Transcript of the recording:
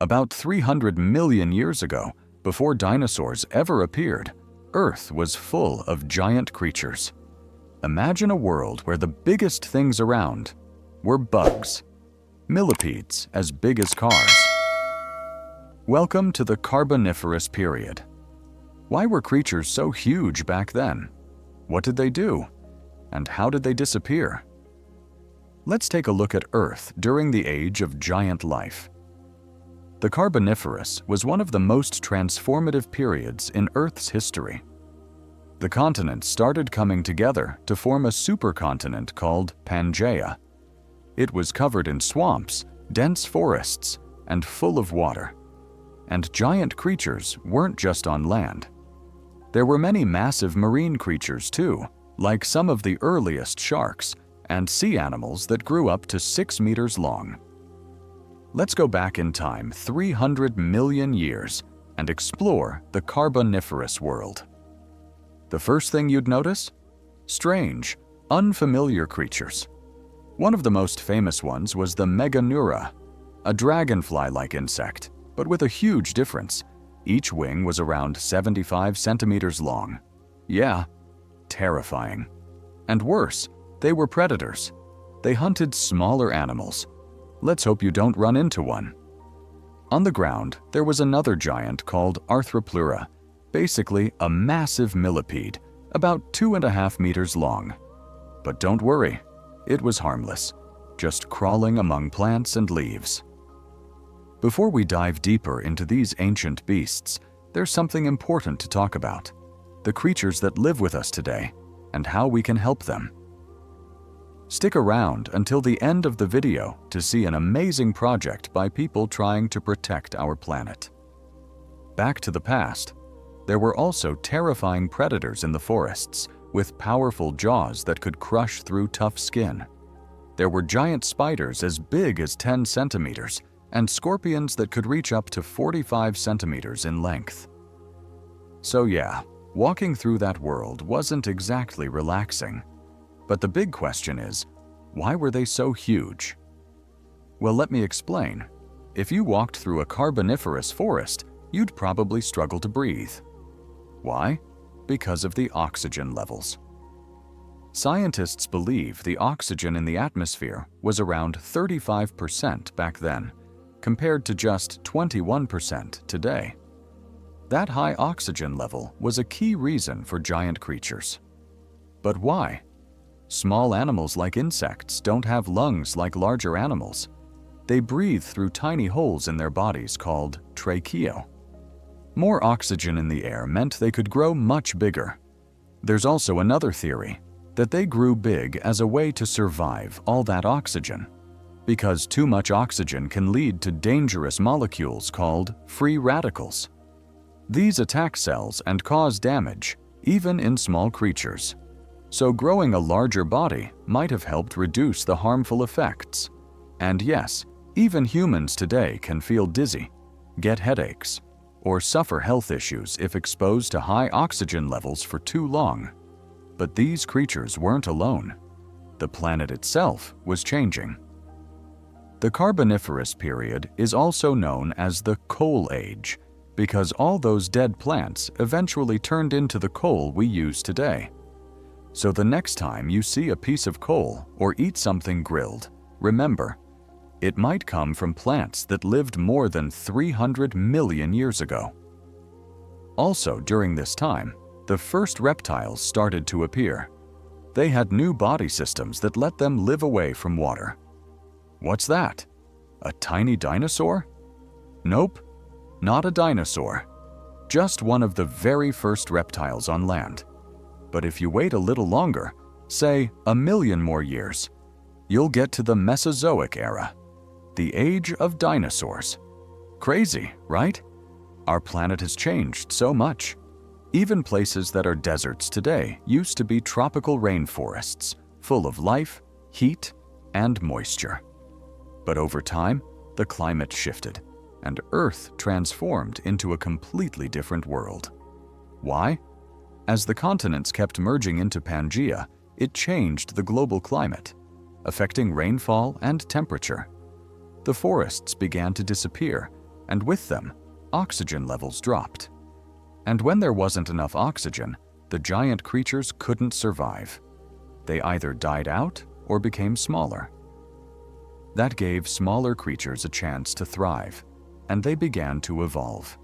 About 300 million years ago, before dinosaurs ever appeared, Earth was full of giant creatures. Imagine a world where the biggest things around were bugs. Millipedes as big as cars. Welcome to the Carboniferous Period. Why were creatures so huge back then? What did they do? And how did they disappear? Let's take a look at Earth during the age of giant life. The Carboniferous was one of the most transformative periods in Earth's history. The continents started coming together to form a supercontinent called Pangaea. It was covered in swamps, dense forests, and full of water. And giant creatures weren't just on land. There were many massive marine creatures too, like some of the earliest sharks and sea animals that grew up to 6 meters long. Let's go back in time 300 million years and explore the Carboniferous world. The first thing you'd notice? Strange, unfamiliar creatures. One of the most famous ones was the Meganeura, a dragonfly-like insect, but with a huge difference. Each wing was around 75 centimeters long. Yeah, terrifying. And worse, they were predators. They hunted smaller animals. Let's hope you don't run into one. On the ground, there was another giant called Arthropleura, basically a massive millipede, about 2.5 meters long. But don't worry, it was harmless, just crawling among plants and leaves. Before we dive deeper into these ancient beasts, there's something important to talk about: the creatures that live with us today and how we can help them. Stick around until the end of the video to see an amazing project by people trying to protect our planet. Back to the past, there were also terrifying predators in the forests with powerful jaws that could crush through tough skin. There were giant spiders as big as 10 centimeters and scorpions that could reach up to 45 centimeters in length. So yeah, walking through that world wasn't exactly relaxing. But the big question is, why were they so huge? Well, let me explain. If you walked through a carboniferous forest, you'd probably struggle to breathe. Why? Because of the oxygen levels. Scientists believe the oxygen in the atmosphere was around 35% back then, compared to just 21% today. That high oxygen level was a key reason for giant creatures. But why? Small animals like insects don't have lungs like larger animals. They breathe through tiny holes in their bodies called tracheae. More oxygen in the air meant they could grow much bigger. There's also another theory, that they grew big as a way to survive all that oxygen, because too much oxygen can lead to dangerous molecules called free radicals. These attack cells and cause damage, even in small creatures. So growing a larger body might have helped reduce the harmful effects. And yes, even humans today can feel dizzy, get headaches, or suffer health issues if exposed to high oxygen levels for too long. But these creatures weren't alone. The planet itself was changing. The Carboniferous Period is also known as the Coal Age, because all those dead plants eventually turned into the coal we use today. So the next time you see a piece of coal or eat something grilled, remember, it might come from plants that lived more than 300 million years ago. Also during this time, the first reptiles started to appear. They had new body systems that let them live away from water. What's that? A tiny dinosaur? Nope, not a dinosaur. Just one of the very first reptiles on land. But if you wait a little longer, say 1 million more years, you'll get to the Mesozoic era, the age of dinosaurs. Crazy, right? Our planet has changed so much. Even places that are deserts today used to be tropical rainforests, full of life, heat, and moisture. But over time, the climate shifted, and Earth transformed into a completely different world. Why? As the continents kept merging into Pangaea, it changed the global climate, affecting rainfall and temperature. The forests began to disappear, and with them, oxygen levels dropped. And when there wasn't enough oxygen, the giant creatures couldn't survive. They either died out or became smaller. That gave smaller creatures a chance to thrive, and they began to evolve.